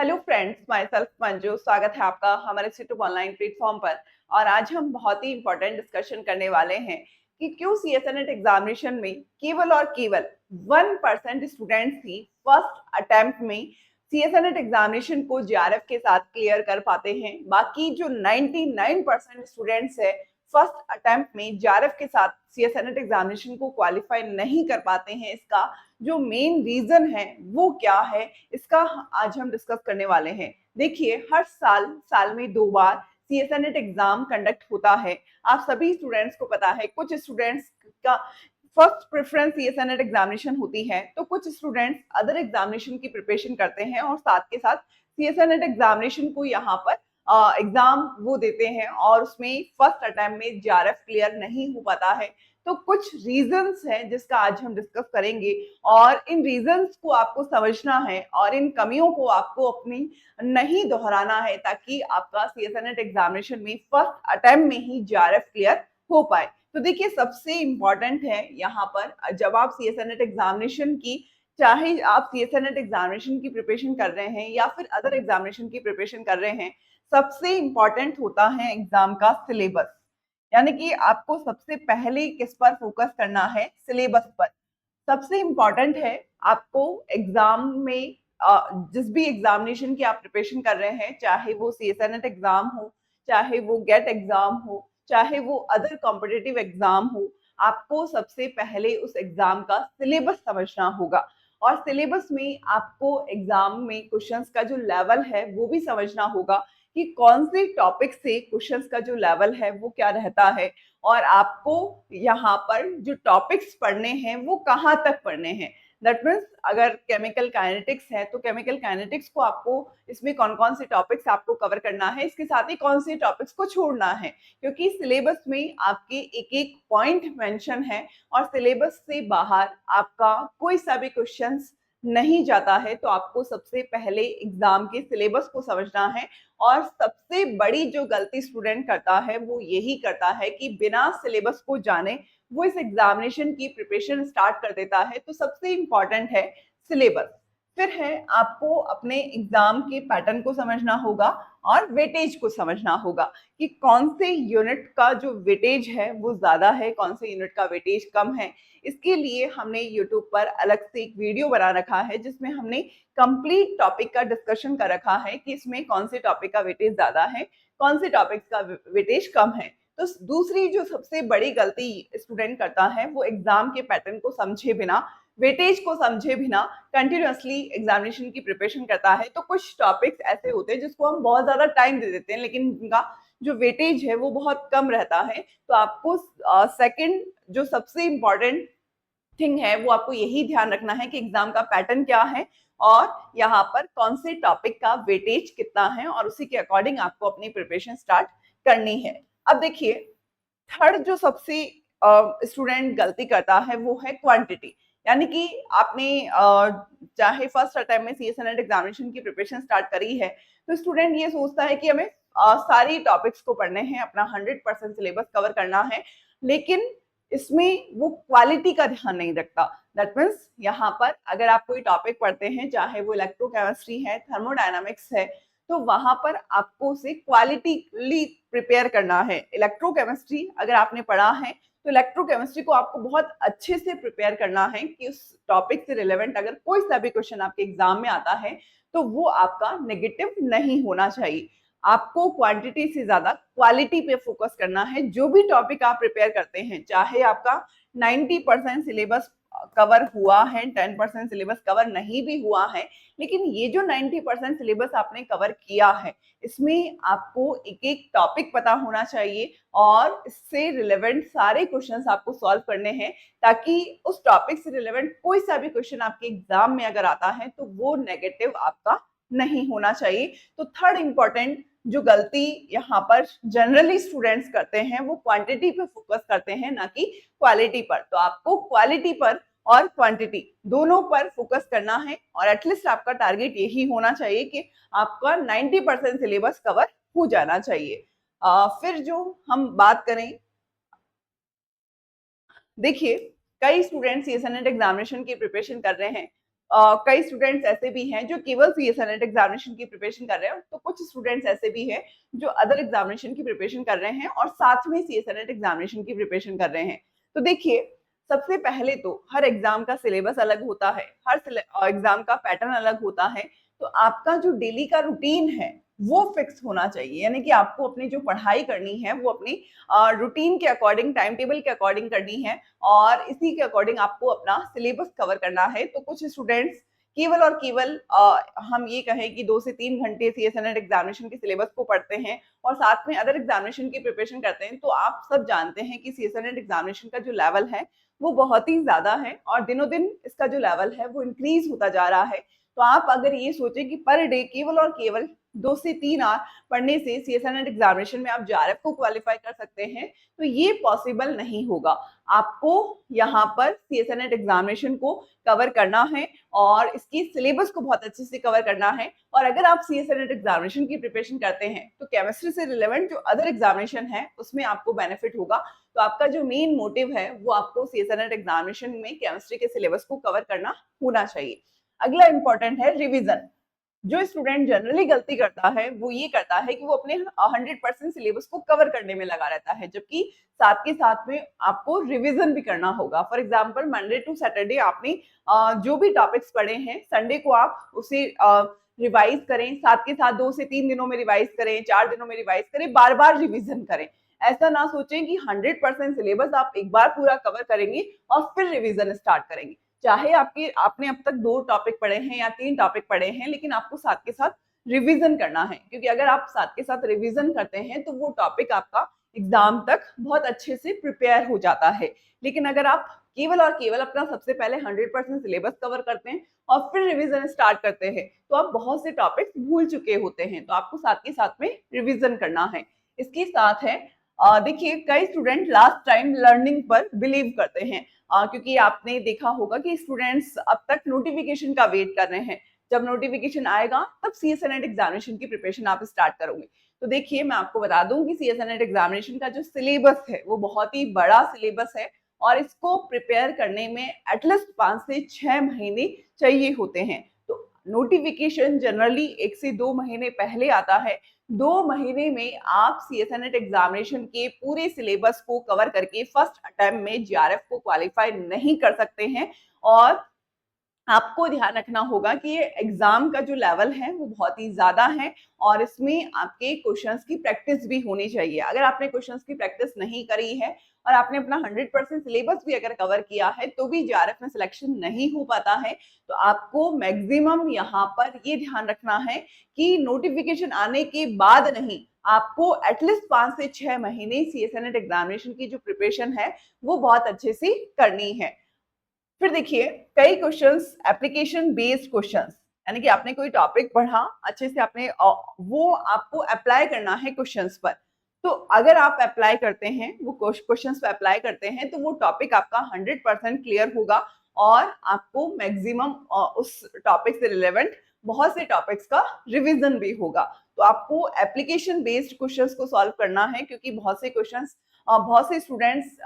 Hello friends, my self Manju. स्वागत है आपका हमारे यूट्यूब ऑनलाइन प्लेटफॉर्म पर। और आज हम बहुत ही इंपॉर्टेंट डिस्कशन करने वाले हैं कि क्यों सीएसएनएट एग्जामिनेशन में केवल और केवल 1% स्टूडेंट्स ही फर्स्ट अटेम्प्ट में सीएसएनएट एग्जामिनेशन को जेआरएफ के साथ क्लियर कर पाते हैं। बाकी जो 99% स्टूडेंट्स है फर्स्ट अटेम्प्ट में जेआरएफ के साथ सीएसएनएट एग्जामिनेशन को क्वालिफाई नहीं कर पाते हैं। इसका जो मेन रीजन है वो क्या है, इसका आज हम डिस्कस करने वाले हैं। देखिए, हर साल में 2 बार सीएसएनएट एग्जाम कंडक्ट होता है। आप सभी स्टूडेंट्स को पता है, कुछ स्टूडेंट्स का फर्स्ट प्रेफरेंस सीएसएनएट एग्जामिनेशन होती है, तो कुछ स्टूडेंट्स अदर एग्जामिनेशन की प्रिपरेशन करते हैं और साथ के साथ सीएसएनएट एग्जामिनेशन को यहाँ पर एग्जाम वो देते हैं और उसमें फर्स्ट अटेम्प्ट में जेआरएफ क्लियर नहीं हो पाता है। तो कुछ रीजंस हैं जिसका आज हम डिस्कस करेंगे और इन रीजंस को आपको समझना है और इन कमियों को आपको अपनी नहीं दोहराना है, ताकि आपका सीएसएनएट एग्जामिनेशन में फर्स्ट अटेम्प्ट में ही जेआरएफ क्लियर हो पाए। तो देखिए, सबसे इंपॉर्टेंट है यहाँ पर, जब आप सीएसएनएट एग्जामिनेशन की, चाहे आप सीएसएनएट एग्जामिनेशन की प्रिपरेशन कर रहे हैं या फिर अदर एग्जामिनेशन की प्रिपरेशन कर रहे हैं, सबसे इंपॉर्टेंट होता है एग्जाम का सिलेबस। यानी कि आपको सबसे पहले किस पर फोकस करना है? सिलेबस पर। सबसे इंपॉर्टेंट है आपको एग्जाम में जिस भी एग्जामिनेशन की आप प्रिपरेशन कर रहे हैं, चाहे वो सीएसएनएट एग्जाम हो, चाहे वो गेट एग्जाम हो, चाहे वो अदर कॉम्पिटिटिव एग्जाम हो, आपको सबसे पहले उस एग्जाम का सिलेबस समझना होगा। और सिलेबस में आपको एग्जाम में क्वेश्चंस का जो लेवल है वो भी समझना होगा कि कौन से टॉपिक से क्वेश्चंस का जो लेवल है वो क्या रहता है, और आपको यहाँ पर जो टॉपिक्स पढ़ने हैं वो कहाँ तक पढ़ने हैं। दैट मीन्स, अगर केमिकल काइनेटिक्स है तो केमिकल काइनेटिक्स को आपको इसमें कौन कौन से टॉपिक्स आपको कवर करना है, इसके साथ ही कौन से टॉपिक्स को छोड़ना है, क्योंकि सिलेबस में आपके एक एक पॉइंट मेंशन है और सिलेबस से बाहर आपका कोई सा भी क्वेश्चंस नहीं जाता है। तो आपको सबसे पहले एग्जाम के सिलेबस को समझना है। और सबसे बड़ी जो गलती स्टूडेंट करता है वो यही करता है कि बिना सिलेबस को जाने वो इस एग्जामिनेशन की प्रिपरेशन स्टार्ट कर देता है। तो सबसे इंपॉर्टेंट है सिलेबस। फिर है आपको अपने एग्जाम के पैटर्न को समझना होगा और वेटेज को समझना होगा कि कौन से यूनिट का जो वेटेज है वो ज्यादा है, कौन से यूनिट का वेटेज कम है। इसके लिए हमने यूट्यूब पर अलग से एक वीडियो बना रखा है जिसमें हमने कंप्लीट टॉपिक का डिस्कशन कर रखा है कि इसमें कौन से टॉपिक का वेटेज ज्यादा है, कौन से टॉपिक्स का वेटेज कम है। तो दूसरी जो सबसे बड़ी गलती स्टूडेंट करता है वो एग्जाम के पैटर्न को समझे बिना, वेटेज को समझे बिना कंटिन्यूअसली एग्जामिनेशन की प्रिपरेशन करता है। तो कुछ टॉपिक्स ऐसे होते हैं जिसको हम बहुत ज्यादा टाइम दे देते हैं, लेकिन उनका जो वेटेज है वो बहुत कम रहता है। तो आपको सेकंड जो सबसे इंपॉर्टेंट थिंग है वो आपको यही ध्यान रखना है कि एग्जाम का पैटर्न क्या है और यहाँ पर कौन से टॉपिक का वेटेज कितना है, और उसी के अकॉर्डिंग आपको अपनी प्रिपरेशन स्टार्ट करनी है। अब देखिए, थर्ड जो सबसे स्टूडेंट गलती करता है वो है क्वांटिटी। यानी कि आपने चाहे फर्स्ट अटेम्प्ट में सीएसएनएट एग्जामिनेशन की प्रिपरेशन स्टार्ट करी है, तो स्टूडेंट ये सोचता है कि हमें सारी टॉपिक्स को पढ़ने हैं, अपना 100% सिलेबस कवर करना है, लेकिन इसमें वो क्वालिटी का ध्यान नहीं रखता। दैट मीन्स, यहाँ पर अगर आप कोई टॉपिक पढ़ते हैं, चाहे वो इलेक्ट्रोकेमिस्ट्री है, थर्मोडायनामिक्स है, तो वहां पर आपको उसे क्वालिटीली प्रिपेयर करना है। इलेक्ट्रोकेमिस्ट्री अगर आपने पढ़ा है तो इलेक्ट्रोकेमिस्ट्री को आपको बहुत अच्छे से प्रिपेयर करना है कि उस टॉपिक से रिलेवेंट अगर कोई सा भी क्वेश्चन आपके एग्जाम में आता है तो वो आपका नेगेटिव नहीं होना चाहिए। आपको क्वांटिटी से ज्यादा क्वालिटी पे फोकस करना है। जो भी टॉपिक आप प्रिपेयर करते हैं, चाहे आपका 90% सिलेबस कवर हुआ है, 10% सिलेबस कवर नहीं भी हुआ है, लेकिन ये जो 90% सिलेबस आपने कवर किया है, इसमें आपको एक एक टॉपिक पता होना चाहिए और इससे रिलेवेंट सारे क्वेश्चंस आपको सॉल्व करने हैं, ताकि उस टॉपिक से रिलेवेंट कोई सा भी क्वेश्चन आपके एग्जाम में अगर आता है तो वो नेगेटिव आपका नहीं होना चाहिए। तो थर्ड इंपॉर्टेंट जो गलती यहाँ पर जनरली स्टूडेंट्स करते हैं वो क्वांटिटी पे फोकस करते हैं, ना कि क्वालिटी पर। तो आपको क्वालिटी पर और क्वांटिटी दोनों पर फोकस करना है और एटलीस्ट आपका टारगेट यही होना चाहिए कि आपका 90% सिलेबस कवर हो जाना चाहिए। फिर जो हम बात करें, देखिए, कई स्टूडेंट्स सीएसएनएट एग्जामिनेशन की प्रिपरेशन कर रहे हैं कई स्टूडेंट्स ऐसे भी हैं जो केवल सीएसएनएट एग्जामिनेशन की प्रिपरेशन कर रहे हैं, तो कुछ स्टूडेंट्स ऐसे भी हैं जो अदर एग्जामिनेशन की प्रिपरेशन कर रहे हैं और साथ में सीएसएनएट एग्जामिनेशन की प्रिपरेशन कर रहे हैं। तो देखिए, सबसे पहले तो हर एग्जाम का सिलेबस अलग होता है, हर एग्जाम का पैटर्न अलग होता है। तो आपका जो डेली का रूटीन है वो फिक्स होना चाहिए, यानी कि आपको अपनी जो पढ़ाई करनी है वो अपनी रूटीन के अकॉर्डिंग, टाइम टेबल के अकॉर्डिंग करनी है और इसी के अकॉर्डिंग आपको अपना सिलेबस कवर करना है। तो कुछ स्टूडेंट्स केवल और केवल हम ये कहें कि 2 से 3 घंटे सीएसएनएट एग्जामिनेशन के सिलेबस को पढ़ते हैं और साथ में अदर एग्जामिनेशन की प्रिपरेशन करते हैं। तो आप सब जानते हैं कि सीएसएनएट एग्जामिनेशन का जो लेवल है वो बहुत ही ज्यादा है और दिनों दिन इसका जो लेवल है वो इंक्रीज होता जा रहा है। तो आप अगर ये सोचें कि पर डे केवल और केवल 2 से 3 आवर पढ़ने से सीएसएनएट एग्जामिनेशन में आप जेआरएफ को क्वालिफाई कर सकते हैं, तो ये पॉसिबल नहीं होगा। आपको यहाँ पर सीएसएनएट एग्जामिनेशन को कवर करना है और इसकी सिलेबस को बहुत अच्छे से कवर करना है। और अगर आप सीएसएनएट एग्जामिनेशन की प्रिपरेशन करते हैं तो केमिस्ट्री से रिलेवेंट जो अदर एग्जामिनेशन है उसमें आपको बेनिफिट होगा। तो आपका जो मेन मोटिव है वो आपको सीएसएनएट एग्जामिनेशन में केमिस्ट्री के सिलेबस को कवर करना होना चाहिए। अगला इंपॉर्टेंट है रिवीजन। जो स्टूडेंट जनरली गलती करता है वो ये करता है कि वो अपने 100% सिलेबस को कवर करने में लगा रहता है, जबकि साथ के साथ में आपको रिवीजन भी करना होगा। For example Monday to Saturday आपने जो भी टॉपिक्स पढ़े हैं संडे को आप उसे रिवाइज करें, साथ के साथ 2 से 3 दिनों में रिवाइज करें, 4 दिनों में रिवाइज करें, बार बार रिविजन करें। ऐसा ना सोचें कि 100% सिलेबस आप एक बार पूरा कवर करेंगे और फिर रिवीजन स्टार्ट करेंगे। चाहे आपने अब तक 2 टॉपिक पढ़े हैं या 3 टॉपिक पढ़े हैं, लेकिन आपको साथ के साथ रिवीजन करना है, क्योंकि अगर आप साथ के साथ रिवीजन करते हैं तो वो टॉपिक आपका एग्जाम तक बहुत अच्छे से प्रिपेयर हो जाता है। लेकिन अगर आप केवल और केवल अपना सबसे पहले 100% सिलेबस कवर करते हैं और फिर रिवीजन स्टार्ट करते हैं तो आप बहुत से टॉपिक्स भूल चुके होते हैं। तो आपको साथ के साथ में रिवीजन करना है। इसके साथ है देखिए, कई स्टूडेंट लास्ट टाइम लर्निंग पर बिलीव करते हैं, क्योंकि आपने देखा होगा कि स्टूडेंट्स अब तक नोटिफिकेशन का वेट कर रहे हैं। जब नोटिफिकेशन आएगा तब सीएसएनएट एग्जामिनेशन की प्रिपरेशन आप स्टार्ट करोगे। तो देखिए, मैं आपको बता दूं कि सीएसएनएट एग्जामिनेशन का जो सिलेबस है वो बहुत ही बड़ा सिलेबस है और इसको प्रिपेयर करने में एटलीस्ट 5 से 6 महीने चाहिए होते हैं। तो नोटिफिकेशन जनरली 1 से 2 महीने पहले आता है। 2 महीने में आप सीएसएनएट एग्जामिनेशन के पूरे सिलेबस को कवर करके फर्स्ट अटेम्प्ट में जेआरएफ को क्वालिफाई नहीं कर सकते हैं। और आपको ध्यान रखना होगा कि ये एग्जाम का जो लेवल है वो बहुत ही ज्यादा है और इसमें आपके क्वेश्चंस की प्रैक्टिस भी होनी चाहिए। अगर आपने क्वेश्चंस की प्रैक्टिस नहीं करी है और आपने अपना 100% सिलेबस भी अगर कवर किया है तो भी जेआरएफ में सिलेक्शन नहीं हो पाता है। तो आपको मैक्सिमम यहाँ पर ये ध्यान रखना है कि नोटिफिकेशन आने के बाद नहीं, आपको एटलीस्ट 5 से 6 महीने सीएसएनएट एग्जामिनेशन की जो प्रिपरेशन है वो बहुत अच्छे से करनी है। फिर देखिए, कई क्वेश्चंस एप्लीकेशन बेस्ड क्वेश्चंस, यानी कि आपने कोई टॉपिक पढ़ा अच्छे से, आपने वो आपको अप्लाई करना है क्वेश्चंस पर। तो अगर आप अप्लाई करते हैं, वो क्वेश्चंस पे अप्लाई करते हैं तो वो टॉपिक आपका 100% क्लियर होगा और आपको मैक्सिमम उस टॉपिक से रिलेवेंट बहुत से टॉपिक्स का रिवीजन भी होगा। तो आपको एप्लीकेशन बेस्ड क्वेश्चंस को सॉल्व करना है, क्योंकि बहुत से स्टूडेंट्स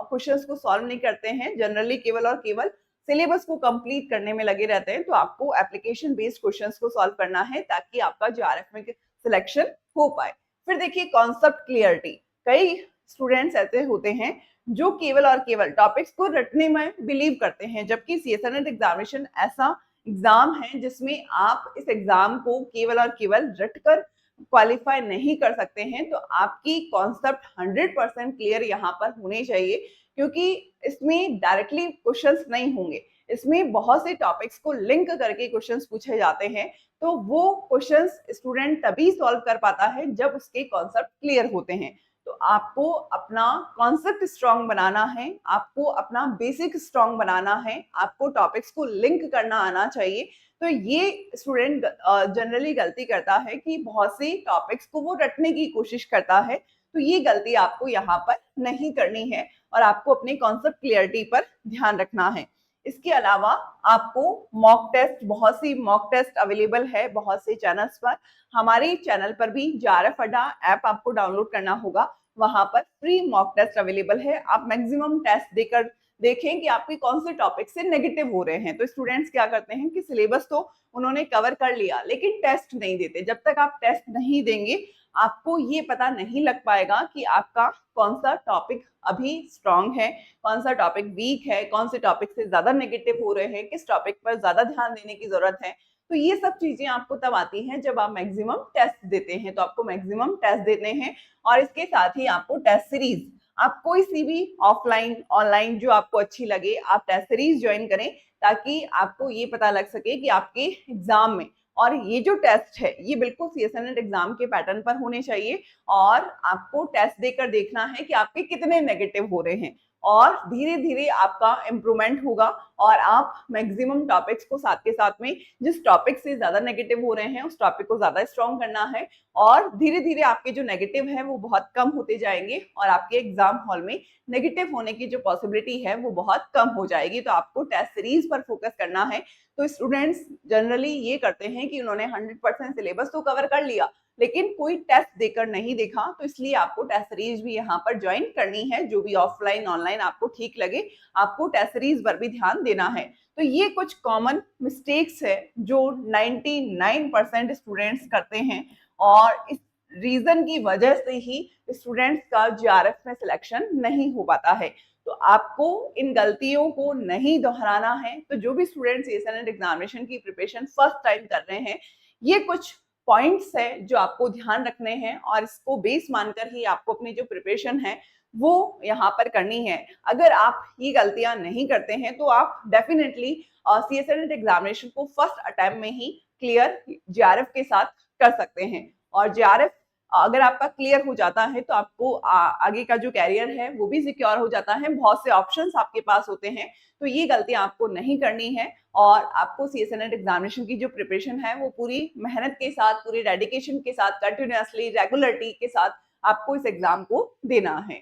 क्वेश्चंस को सॉल्व नहीं करते हैं, जनरली केवल और केवल सिलेबस को कंप्लीट करने में लगे रहते हैं। तो आपको एप्लीकेशन बेस्ड क्वेश्चंस को सॉल्व करना है ताकि आपका जेआरएफ में सिलेक्शन हो पाए। फिर देखिए, कॉन्सेप्ट क्लियरिटी। कई स्टूडेंट्स ऐसे होते हैं जो केवल और केवल टॉपिक्स को रटने में बिलीव करते हैं, जबकि सीएसएनएट एग्जामिनेशन ऐसा एग्जाम है जिसमें आप इस एग्जाम को केवल और केवल रटकर क्वालिफाई नहीं कर सकते हैं। तो आपकी कॉन्सेप्ट 100% क्लियर यहाँ पर होने चाहिए, क्योंकि इसमें डायरेक्टली क्वेश्चंस नहीं होंगे, इसमें बहुत से टॉपिक्स को लिंक करके क्वेश्चंस पूछे जाते हैं। तो वो क्वेश्चंस स्टूडेंट तभी सॉल्व कर पाता है जब उसके कॉन्सेप्ट क्लियर होते हैं। तो आपको अपना कॉन्सेप्ट स्ट्रॉन्ग बनाना है, आपको अपना बेसिक स्ट्रॉन्ग बनाना है, आपको टॉपिक्स को लिंक करना आना चाहिए। तो ये स्टूडेंट जनरली गलती करता है कि बहुत से टॉपिक्स को वो रटने की कोशिश करता है। तो ये गलती आपको यहाँ पर नहीं करनी है और आपको अपने कॉन्सेप्ट क्लियरिटी पर ध्यान रखना है। इसके अलावा आपको मॉक टेस्ट, बहुत सी मॉक टेस्ट अवेलेबल है बहुत से चैनल्स पर। हमारे चैनल पर भी जेआरएफ अड्डा ऐप आपको डाउनलोड करना होगा, वहां पर फ्री मॉक टेस्ट अवेलेबल है। आप मैक्सिमम टेस्ट देकर देखें कि आपके कौन से टॉपिक से नेगेटिव हो रहे हैं। तो स्टूडेंट्स क्या करते हैं कि सिलेबस तो उन्होंने कवर कर लिया लेकिन टेस्ट नहीं देते। जब तक आप टेस्ट नहीं देंगे आपको ये पता नहीं लग पाएगा कि आपका कौन सा टॉपिक अभी स्ट्रांग है, कौन सा टॉपिक वीक है, कौन से टॉपिक से ज्यादा नेगेटिव हो रहे हैं, किस टॉपिक पर ज्यादा ध्यान देने की जरूरत है। तो ये सब चीजें आपको तब आती हैं जब आप मैक्सिमम टेस्ट देते हैं। तो आपको मैक्सिमम टेस्ट देते हैं और इसके साथ ही आपको टेस्ट सीरीज, आप कोई सी भी ऑफलाइन ऑनलाइन जो आपको अच्छी लगे आप टेस्ट सीरीज ज्वाइन करें, ताकि आपको ये पता लग सके कि आपके एग्जाम में, और ये जो टेस्ट है ये बिल्कुल सीएसएनएट एग्जाम के पैटर्न पर होने चाहिए और आपको टेस्ट देकर देखना है कि आपके कितने नेगेटिव हो रहे हैं और धीरे धीरे आपका इम्प्रूवमेंट होगा और आप मैक्सिमम टॉपिक्स को साथ के साथ में, जिस टॉपिक से ज्यादा नेगेटिव हो रहे हैं उस टॉपिक को ज्यादा स्ट्रॉन्ग करना है और धीरे धीरे आपके जो नेगेटिव है वो बहुत कम होते जाएंगे और आपके एग्जाम हॉल में नेगेटिव होने की जो पॉसिबिलिटी है वो बहुत कम हो जाएगी। तो आपको टेस्ट सीरीज पर फोकस करना है। तो स्टूडेंट्स जनरली ये करते हैं कि उन्होंने 100% सिलेबस तो कवर कर लिया लेकिन कोई टेस्ट देकर नहीं देखा, तो इसलिए आपको टेस्ट सीरीज भी यहाँ पर ज्वाइन करनी है। जो भी ऑफलाइन ऑनलाइन आपको ठीक लगे आपको टेस्ट सीरीज पर भी ध्यान देना है। तो ये कुछ कॉमन मिस्टेक्स है जो 99% स्टूडेंट्स करते हैं और इस रीजन की वजह से ही स्टूडेंट्स का जीआरएफ में सिलेक्शन नहीं हो पाता है। तो आपको इन गलतियों को नहीं दोहराना है। तो जो भी स्टूडेंट्स सीएसएनएट एग्जामिनेशन की प्रिपरेशन फर्स्ट टाइम कर रहे हैं, ये कुछ पॉइंट्स है जो आपको ध्यान रखने हैं और इसको बेस मानकर ही आपको अपनी जो प्रिपरेशन है वो यहाँ पर करनी है। अगर आप ये गलतियां नहीं करते हैं तो आप डेफिनेटली सीएसएनएट एग्जामिनेशन को फर्स्ट अटेम्प्ट में ही क्लियर जीआरएफ के साथ कर सकते हैं। और जीआरएफ अगर आपका क्लियर हो जाता है तो आपको आगे का जो कैरियर है वो भी सिक्योर हो जाता है, बहुत से ऑप्शंस आपके पास होते हैं। तो ये गलतियां आपको नहीं करनी है और आपको सीएसएनएट एग्जामिनेशन की जो प्रिपरेशन है वो पूरी मेहनत के साथ, पूरी डेडिकेशन के साथ, कंटिन्यूअसली रेगुलरिटी के साथ आपको इस एग्जाम को देना है।